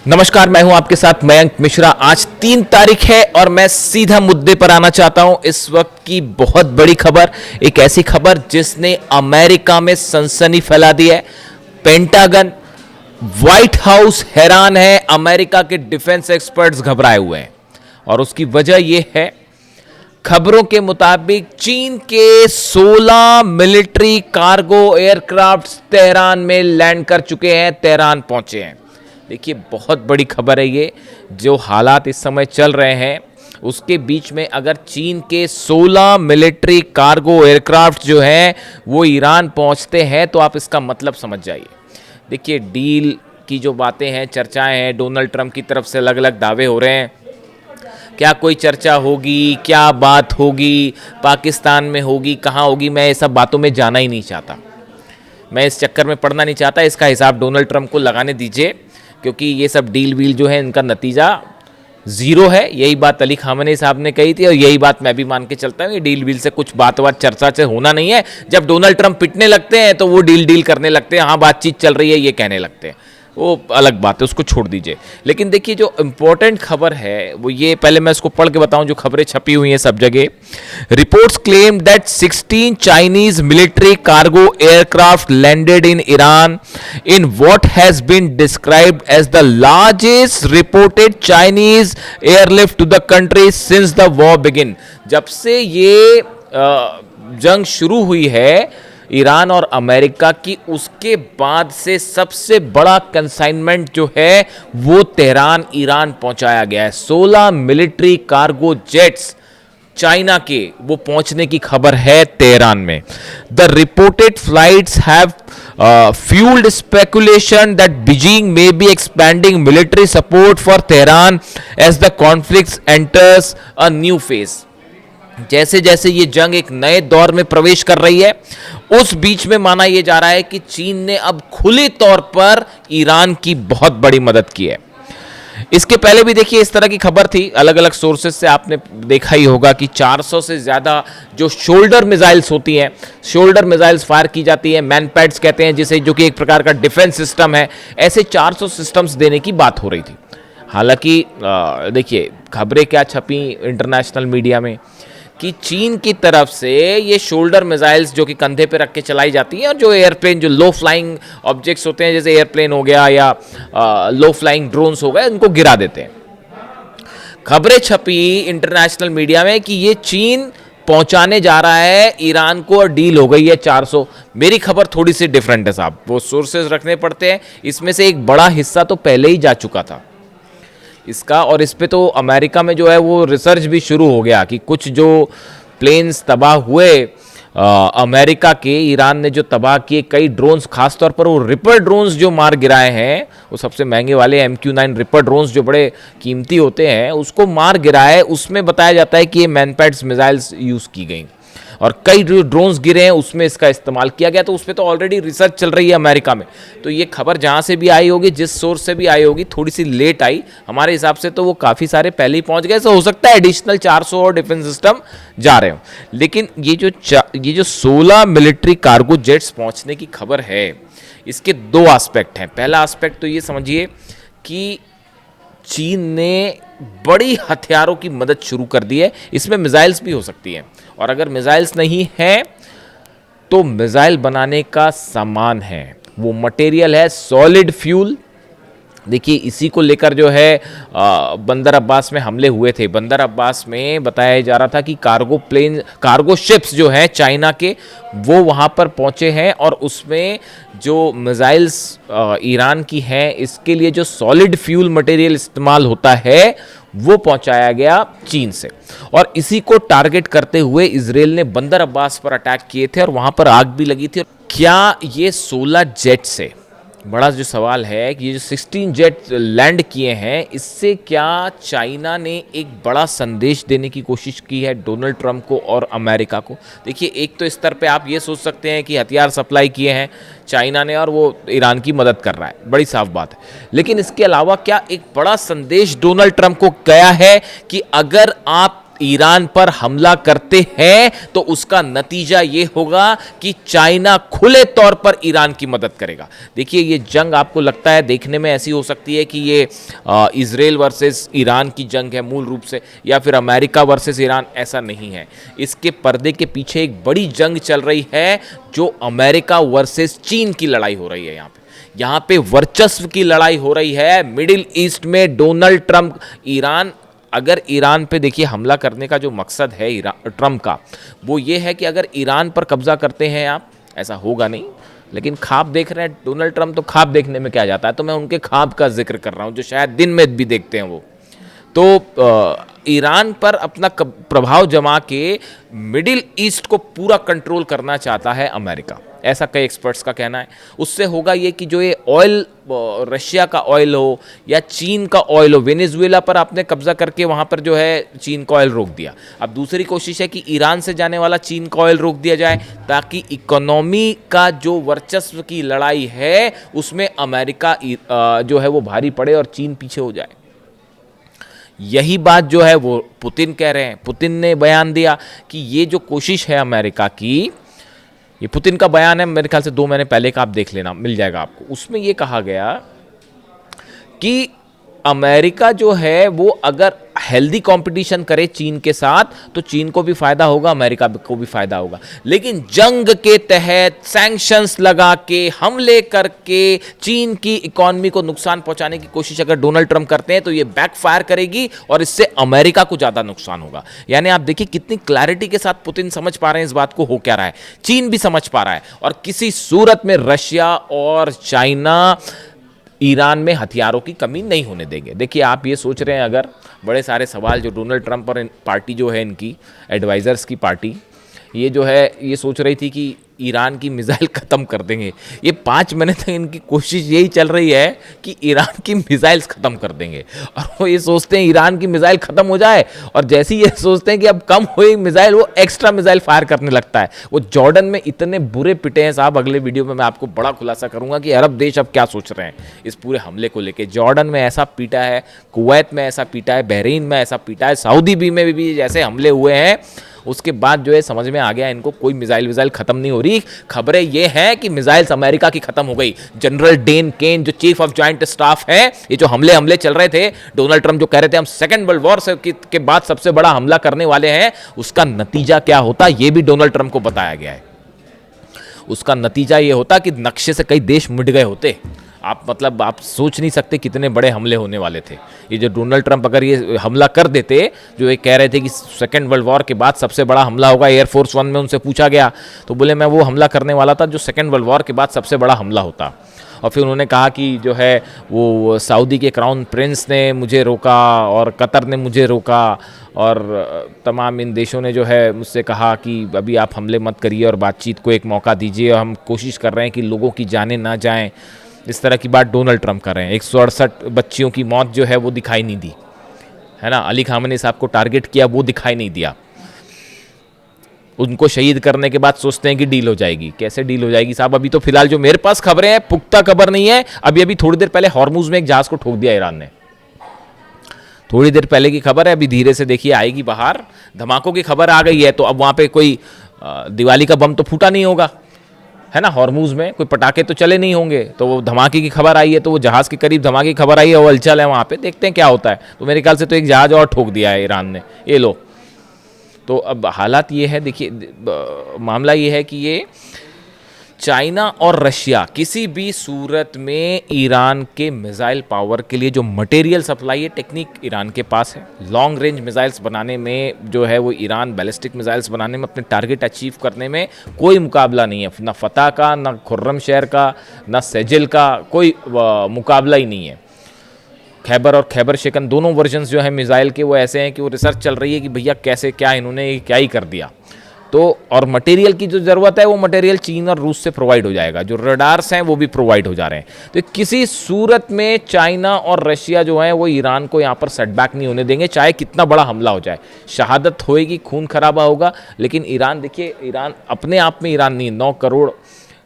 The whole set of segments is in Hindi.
नमस्कार, मैं हूं आपके साथ मयंक मिश्रा। आज 3 तारीख है और मैं सीधा मुद्दे पर आना चाहता हूं। इस वक्त की बहुत बड़ी खबर, एक ऐसी खबर जिसने अमेरिका में सनसनी फैला दी है। पेंटागन, व्हाइट हाउस हैरान है, अमेरिका के डिफेंस एक्सपर्ट्स घबराए हुए हैं और उसकी वजह यह है, खबरों के मुताबिक चीन के 16 मिलिट्री कार्गो एयरक्राफ्ट तेहरान में लैंड कर चुके हैं, तेहरान पहुंचे हैं। देखिए, बहुत बड़ी खबर है ये। जो हालात इस समय चल रहे हैं उसके बीच में अगर चीन के 16 मिलिट्री कार्गो एयरक्राफ्ट जो हैं वो ईरान पहुंचते हैं तो आप इसका मतलब समझ जाइए। देखिए, डील की जो बातें हैं, चर्चाएं हैं, डोनाल्ड ट्रंप की तरफ से अलग अलग दावे हो रहे हैं। क्या कोई चर्चा होगी, क्या बात होगी, पाकिस्तान में होगी, कहाँ होगी, मैं ये सब बातों में जाना ही नहीं चाहता। मैं इस चक्कर में पड़ना नहीं चाहता। इसका हिसाब डोनाल्ड ट्रंप को लगाने दीजिए, क्योंकि ये सब डील वील जो है इनका नतीजा ज़ीरो है। यही बात अली खामनेई साहब ने कही थी और यही बात मैं भी मान के चलता हूँ। ये डील वील से कुछ बात चर्चा से होना नहीं है। जब डोनाल्ड ट्रंप पिटने लगते हैं तो वो डील करने लगते हैं, हाँ बातचीत चल रही है ये कहने लगते हैं, वो अलग बात है, उसको छोड़ दीजिए। लेकिन देखिए, जो इम्पोर्टेंट खबर है वो ये, पहले मैं इसको पढ़ के बताऊं जो खबरें छपी हुई हैं सब जगह। Reports claim that 16 Chinese military cargo aircraft landed in Iran in what has been described as the largest reported Chinese airlift to the country since the war begin. जब से ये जंग शुरू हुई है ईरान और अमेरिका की, उसके बाद से सबसे बड़ा कंसाइनमेंट जो है वो तेहरान ईरान पहुंचाया गया है। 16 मिलिट्री कार्गो जेट्स चाइना के वो पहुंचने की खबर है तेहरान में। The reported flights have fueled speculation that Beijing may be expanding military support for Tehran as the conflict enters a new phase. जैसे जैसे ये जंग एक नए दौर में प्रवेश कर रही है, उस बीच में माना यह जा रहा है कि चीन ने अब खुले तौर पर ईरान की बहुत बड़ी मदद की है। इसके पहले भी देखिए इस तरह की खबर थी, अलग अलग सोर्सेज से आपने देखा ही होगा कि 400 से ज़्यादा जो शोल्डर मिसाइल्स होती हैं, शोल्डर मिसाइल्स फायर की जाती है, मैनपैड्स कहते हैं जिसे, जो कि एक प्रकार का डिफेंस सिस्टम है, ऐसे 400 सिस्टम्स देने की बात हो रही थी। हालांकि देखिए, खबरें क्या छपी इंटरनेशनल मीडिया में कि चीन की तरफ से ये शोल्डर मिसाइल्स जो कि कंधे पे रख के चलाई जाती हैं और जो एयरप्लेन, जो लो फ्लाइंग ऑब्जेक्ट्स होते हैं जैसे एयरप्लेन हो गया या लो फ्लाइंग ड्रोन्स हो गए, उनको गिरा देते हैं। खबरें छपी इंटरनेशनल मीडिया में कि ये चीन पहुंचाने जा रहा है ईरान को और डील हो गई है 400। मेरी खबर थोड़ी सी डिफरेंट है साहब, वो सोर्सेज रखने पड़ते हैं। इसमें से एक बड़ा हिस्सा तो पहले ही जा चुका था इसका, और इस पे तो अमेरिका में जो है वो रिसर्च भी शुरू हो गया कि कुछ जो प्लेन्स तबाह हुए अमेरिका के, ईरान ने जो तबाह किए कई ड्रोन्स, खासतौर पर वो रिपर ड्रोन्स जो मार गिराए हैं, वो सबसे महंगे वाले MQ-9 रिपर ड्रोन्स जो बड़े कीमती होते हैं, उसको मार गिराए। उसमें बताया जाता है कि ये मैनपैड्स मिसाइल्स यूज़ की गई और कई जो ड्रोन्स गिरे हैं उसमें इसका इस्तेमाल किया गया। तो उस पर तो ऑलरेडी रिसर्च चल रही है अमेरिका में। तो ये खबर जहाँ से भी आई होगी, जिस सोर्स से भी आई होगी, थोड़ी सी लेट आई हमारे हिसाब से, तो वो काफ़ी सारे पहले ही पहुँच गए। तो हो सकता है एडिशनल 400 और डिफेंस सिस्टम जा रहे हों। लेकिन ये जो 16 मिलिट्री कार्गो जेट्स पहुँचने की खबर है, इसके 2 एस्पेक्ट हैं। पहला एस्पेक्ट तो ये समझिए कि चीन ने बड़ी हथियारों की मदद शुरू कर दी है। इसमें मिसाइल्स भी हो सकती हैं, और अगर मिसाइल्स नहीं हैं तो मिसाइल बनाने का सामान है, वो मटेरियल है सॉलिड फ्यूल। देखिए, इसी को लेकर जो है बंदर अब्बास में हमले हुए थे। बंदर अब्बास में बताया जा रहा था कि कार्गो शिप्स जो हैं चाइना के, वो वहाँ पर पहुँचे हैं और उसमें जो मिसाइल्स ईरान की हैं, इसके लिए जो सॉलिड फ्यूल मटेरियल इस्तेमाल होता है वो पहुंचाया गया चीन से। और इसी को टारगेट करते हुए इजराइल ने बंदर अब्बास पर अटैक किए थे और वहाँ पर आग भी लगी थी। क्या ये 16 जेट से, बड़ा जो सवाल है कि ये जो 16 जेट लैंड किए हैं, इससे क्या चाइना ने एक बड़ा संदेश देने की कोशिश की है डोनाल्ड ट्रंप को और अमेरिका को? देखिए, एक तो स्तर पे आप ये सोच सकते हैं कि हथियार सप्लाई किए हैं चाइना ने और वो ईरान की मदद कर रहा है, बड़ी साफ बात है। लेकिन इसके अलावा क्या एक बड़ा संदेश डोनाल्ड ट्रंप को गया है कि अगर आप ईरान पर हमला करते हैं तो उसका नतीजा यह होगा कि चाइना खुले तौर पर ईरान की मदद करेगा। देखिए, ये जंग आपको लगता है देखने में ऐसी हो सकती है कि ये इजराइल वर्सेस ईरान की जंग है मूल रूप से, या फिर अमेरिका वर्सेस ईरान, ऐसा नहीं है। इसके पर्दे के पीछे एक बड़ी जंग चल रही है, जो अमेरिका वर्सेस चीन की लड़ाई हो रही है। यहाँ पे वर्चस्व की लड़ाई हो रही है मिडिल ईस्ट में। डोनाल्ड ट्रंप, ईरान, अगर ईरान पे देखिए हमला करने का जो मकसद है ट्रंप का, वो ये है कि अगर ईरान पर कब्जा करते हैं आप, ऐसा होगा नहीं, लेकिन ख्वाब देख रहे हैं डोनाल्ड ट्रंप, तो ख्वाब देखने में क्या जाता है, तो मैं उनके ख्वाब का जिक्र कर रहा हूं जो शायद दिन में भी देखते हैं वो। तो ईरान पर अपना प्रभाव जमा के मिडिल ईस्ट को पूरा कंट्रोल करना चाहता है अमेरिका, ऐसा कई एक्सपर्ट्स का कहना है। उससे होगा ये कि जो ये ऑयल, रशिया का ऑयल हो या चीन का ऑयल हो, वेनेजुएला पर आपने कब्जा करके वहाँ पर जो है चीन का ऑयल रोक दिया। अब दूसरी कोशिश है कि ईरान से जाने वाला चीन का ऑयल रोक दिया जाए, ताकि इकोनॉमी का जो वर्चस्व की लड़ाई है उसमें अमेरिका जो है वो भारी पड़े और चीन पीछे हो जाए। यही बात जो है वो पुतिन कह रहे हैं। पुतिन ने बयान दिया कि ये जो कोशिश है अमेरिका की, ये पुतिन का बयान है, मेरे ख्याल से 2 महीने पहले का, आप देख लेना, मिल जाएगा आपको। उसमें ये कहा गया कि अमेरिका जो है वो अगर हेल्दी कंपटीशन करे चीन के साथ तो चीन को भी फायदा होगा, अमेरिका को भी फायदा होगा। लेकिन जंग के तहत सैंक्शंस लगा के, हमले करके चीन की इकोनॉमी को नुकसान पहुंचाने की कोशिश अगर डोनाल्ड ट्रंप करते हैं तो ये बैकफायर करेगी और इससे अमेरिका को ज्यादा नुकसान होगा। यानी आप देखिए कितनी क्लैरिटी के साथ पुतिन समझ पा रहे हैं इस बात को हो क्या रहा है, चीन भी समझ पा रहा है, और किसी सूरत में रशिया और चाइना ईरान में हथियारों की कमी नहीं होने देंगे। देखिए, आप ये सोच रहे हैं, अगर बड़े सारे सवाल जो डोनाल्ड ट्रंप और पार्टी जो है इनकी एडवाइजर्स की पार्टी, ये जो है ये सोच रही थी कि ईरान की मिसाइल ख़त्म कर देंगे। ये 5 महीने तक इनकी कोशिश यही चल रही है कि ईरान की मिसाइल्स ख़त्म कर देंगे, और वो ये सोचते हैं ईरान की मिसाइल ख़त्म हो जाए, और जैसे ही ये सोचते हैं कि अब कम हुई मिसाइल, वो एक्स्ट्रा मिसाइल फायर करने लगता है। वो जॉर्डन में इतने बुरे पिटे हैं साहब, अगले वीडियो में मैं आपको बड़ा खुलासा करूंगा कि अरब देश अब क्या सोच रहे हैं इस पूरे हमले को लेकर। जॉर्डन में ऐसा पीटा है, कुवैत में ऐसा पीटा है, बहरीन में ऐसा पीटा है, सऊदी में भी जैसे हमले हुए हैं, उसके बाद जो है समझ में आ गया इनको कोई मिसाइल विसाइल खत्म नहीं हो रही। खबरें ये हैं कि मिसाइल्स अमेरिका की खत्म हो गई। जनरल डेन केन जो चीफ ऑफ जॉइंट स्टाफ है, ये जो हमले चल रहे थे, डोनाल्ड ट्रंप जो कह रहे थे हम सेकेंड वर्ल्ड वॉर के बाद सबसे बड़ा हमला करने वाले हैं, उसका नतीजा क्या होता ये भी डोनाल्ड ट्रंप को बताया गया है। उसका नतीजा ये होता कि नक्शे से कई देश मिट गए होते। आप सोच नहीं सकते कितने बड़े हमले होने वाले थे। ये जो डोनाल्ड ट्रंप अगर ये हमला कर देते, जो ये कह रहे थे कि सेकेंड वर्ल्ड वॉर के बाद सबसे बड़ा हमला होगा, एयरफोर्स 1 में उनसे पूछा गया तो बोले मैं वो हमला करने वाला था जो सेकेंड वर्ल्ड वॉर के बाद सबसे बड़ा हमला होता। और फिर उन्होंने कहा कि जो है वो सऊदी के क्राउन प्रिंस ने मुझे रोका और कतर ने मुझे रोका, और तमाम इन देशों ने जो है मुझसे कहा कि अभी आप हमले मत करिए और बातचीत को एक मौका दीजिए, और हम कोशिश कर रहे हैं कि लोगों की जानें ना जाएं। इस तरह की बात डोनाल्ड ट्रंप कर रहे हैं। 168 बच्चियों की मौत जो है वो दिखाई नहीं दी, है ना। अली खामनी साहब को टारगेट किया, वो दिखाई नहीं दिया। उनको शहीद करने के बाद सोचते हैं कि डील हो जाएगी। कैसे डील हो जाएगी साहब? अभी तो फिलहाल जो मेरे पास खबरें हैं, पुख्ता खबर नहीं है। अभी थोड़ी देर पहले हॉर्मुज में एक जहाज को ठोक दिया ईरान ने, थोड़ी देर पहले की खबर है। अभी धीरे से देखिए आएगी बाहर। धमाकों की खबर आ गई है, तो अब वहां पे कोई दिवाली का बम तो फूटा नहीं होगा, है ना। हॉर्मुज में कोई पटाखे तो चले नहीं होंगे, तो वो धमाके की खबर आई है, तो वो जहाज के करीब धमाके की खबर आई है, वो हलचल है वहां पे, देखते हैं क्या होता है। तो मेरे ख्याल से तो एक जहाज और ठोक दिया है ईरान ने, ये लो। तो अब हालात ये है, देखिए मामला ये है कि ये चाइना और रशिया किसी भी सूरत में ईरान के मिसाइल पावर के लिए जो मटेरियल सप्लाई है, टेक्निक ईरान के पास है। लॉन्ग रेंज मिसाइल्स बनाने में जो है वो ईरान बैलिस्टिक मिसाइल्स बनाने में, अपने टारगेट अचीव करने में कोई मुकाबला नहीं है। ना फतह का, ना खुर्रमशहर का, ना सेजिल का, कोई मुकाबला ही नहीं है। खैबर और खैबर शिकन दोनों वर्जन्स जो है मिसाइल के वो ऐसे हैं कि वो रिसर्च चल रही है कि भैया कैसे क्या इन्होंने क्या ही कर दिया। तो और मटेरियल की जो ज़रूरत है वो मटेरियल चीन और रूस से प्रोवाइड हो जाएगा, जो रडार्स हैं वो भी प्रोवाइड हो जा रहे हैं। तो किसी सूरत में चाइना और रशिया जो है वो ईरान को यहाँ पर सेटबैक नहीं होने देंगे, चाहे कितना बड़ा हमला हो जाए। शहादत होएगी, खून खराबा होगा, लेकिन ईरान, देखिए ईरान अपने आप में ईरान नहीं, 9 करोड़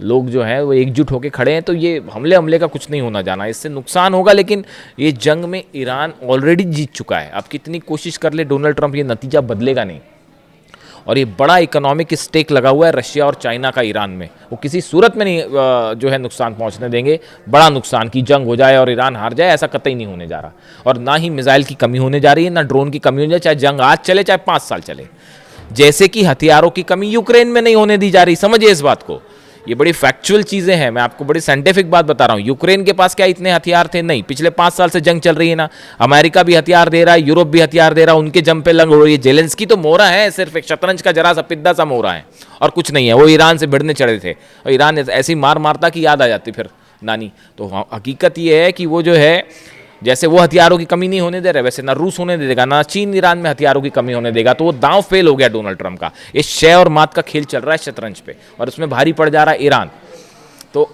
लोग जो हैं वो एकजुट होकर खड़े हैं, तो ये हमले का कुछ नहीं होना जाना, इससे नुकसान होगा, लेकिन ये जंग में ईरान ऑलरेडी जीत चुका है। अब कितनी कोशिश कर ले डोनाल्ड ट्रंप, ये नतीजा बदलेगा नहीं। और ये बड़ा इकोनॉमिक स्टेक लगा हुआ है रशिया और चाइना का ईरान में, वो किसी सूरत में नहीं जो है नुकसान पहुंचने देंगे। बड़ा नुकसान की जंग हो जाए और ईरान हार जाए, ऐसा कतई नहीं होने जा रहा। और ना ही मिसाइल की कमी होने जा रही है, ना ड्रोन की कमी होने जा रही, चाहे जंग आज चले चाहे 5 साल चले। जैसे कि हथियारों की कमी यूक्रेन में नहीं होने दी जा रही, समझिए इस बात को। ये बड़ी फैक्चुअल चीज़ें हैं, मैं आपको बड़ी साइंटिफिक बात बता रहा हूँ। यूक्रेन के पास क्या इतने हथियार थे? नहीं। पिछले 5 साल से जंग चल रही है ना, अमेरिका भी हथियार दे रहा है, यूरोप भी हथियार दे रहा है, उनके जम पे लंग हो रही है। जेलेंस्की तो मोहरा है, सिर्फ एक शतरंज का जरा सा पिद्दा सा मोहरा है और कुछ नहीं है। वो ईरान से भिड़ने चढ़े थे और ईरान ऐसी मार मारता कि याद आ जाती फिर नानी। तो हकीकत ये है कि वो जो है, जैसे वो हथियारों की कमी नहीं होने दे रहे, वैसे ना रूस होने देगा, ना चीन ईरान में हथियारों की कमी होने देगा। तो वो दांव फेल हो गया डोनाल्ड ट्रंप का। ये शय और मात का खेल चल रहा है शतरंज पे, और उसमें भारी पड़ जा रहा है ईरान। तो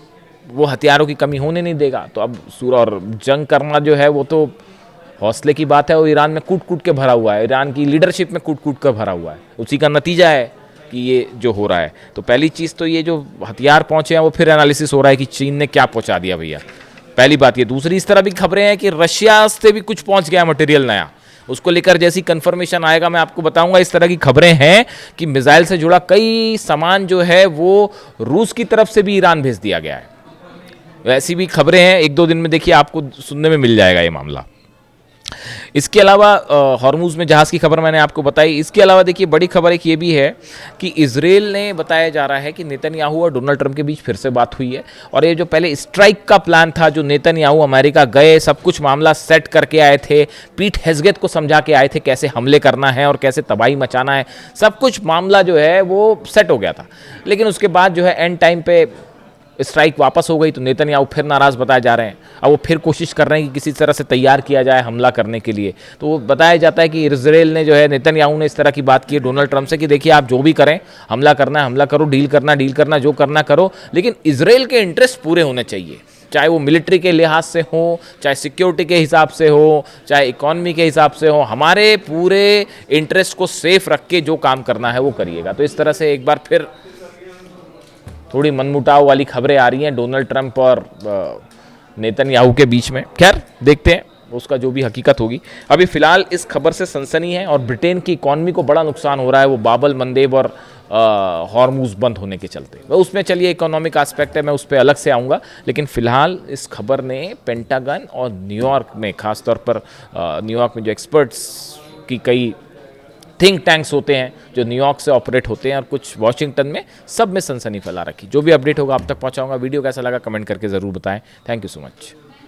वो हथियारों की कमी होने नहीं देगा। तो अब और जंग करना जो है वो तो हौसले की बात है। वो ईरान में कूट कूट के भरा हुआ है, ईरान की लीडरशिप में कूट कूट कर भरा हुआ है। उसी का नतीजा है कि ये जो हो रहा है। तो पहली चीज़ तो ये जो हथियार पहुंचे हैं वो फिर एनालिसिस हो रहा है कि चीन ने क्या पहुंचा दिया भैया, पहली बात ये। दूसरी, इस तरह भी खबरें हैं कि रशिया से भी कुछ पहुंच गया मटेरियल नया, उसको लेकर जैसी कंफर्मेशन आएगा मैं आपको बताऊंगा। इस तरह की खबरें हैं कि मिसाइल से जुड़ा कई सामान जो है वो रूस की तरफ से भी ईरान भेज दिया गया है। ऐसी भी खबरें हैं, 1-2 दिन में देखिए आपको सुनने में मिल जाएगा ये मामला। इसके अलावा हॉर्मुज में जहाज़ की खबर मैंने आपको बताई। इसके अलावा देखिए बड़ी खबर एक ये भी है कि इजराइल ने बताया जा रहा है कि नेतन्याहू और डोनाल्ड ट्रंप के बीच फिर से बात हुई है। और ये जो पहले स्ट्राइक का प्लान था, जो नेतन्याहू अमेरिका गए, सब कुछ मामला सेट करके आए थे, पीट हेग्सेथ को समझा के आए थे कैसे हमले करना है और कैसे तबाही मचाना है, सब कुछ मामला जो है वो सेट हो गया था। लेकिन उसके बाद जो है एंड टाइम पे स्ट्राइक वापस हो गई, तो नेतन्याहू फिर नाराज़ बताए जा रहे हैं। अब वो फिर कोशिश कर रहे हैं कि किसी तरह से तैयार किया जाए हमला करने के लिए। तो वो बताया जाता है कि इजराइल ने जो है, नेतन्याहू ने इस तरह की बात की है डोनाल्ड ट्रंप से कि देखिए आप जो भी करें, हमला करना है हमला करो, डील करना जो करना करो, लेकिन इजराइल के इंटरेस्ट पूरे होने चाहिए। चाहे वो मिलिट्री के लिहाज से हो, चाहे सिक्योरिटी के हिसाब से हो, चाहे इकॉनमी के हिसाब से हो, हमारे पूरे इंटरेस्ट को सेफ रख के जो काम करना है वो करिएगा। तो इस तरह से एक बार फिर थोड़ी मनमुटाव वाली खबरें आ रही हैं डोनाल्ड ट्रंप और नेतन्याहू के बीच में। खैर देखते हैं उसका जो भी हकीकत होगी। अभी फिलहाल इस खबर से सनसनी है और ब्रिटेन की इकॉनमी को बड़ा नुकसान हो रहा है, वो बाबल मंदेब और हॉर्मुज बंद होने के चलते। वह उसमें चलिए इकोनॉमिक एस्पेक्ट है, मैं उस पर अलग से आऊँगा। लेकिन फिलहाल इस खबर ने पेंटागन और न्यूयॉर्क में, खासतौर पर न्यूयॉर्क में जो एक्सपर्ट्स की कई थिंक टैंक्स होते हैं जो न्यूयॉर्क से ऑपरेट होते हैं और कुछ वॉशिंगटन में, सब में सनसनी फैला रखी। जो भी अपडेट होगा आप तक पहुंचाऊंगा। वीडियो कैसा लगा कमेंट करके ज़रूर बताएं। Thank you so much.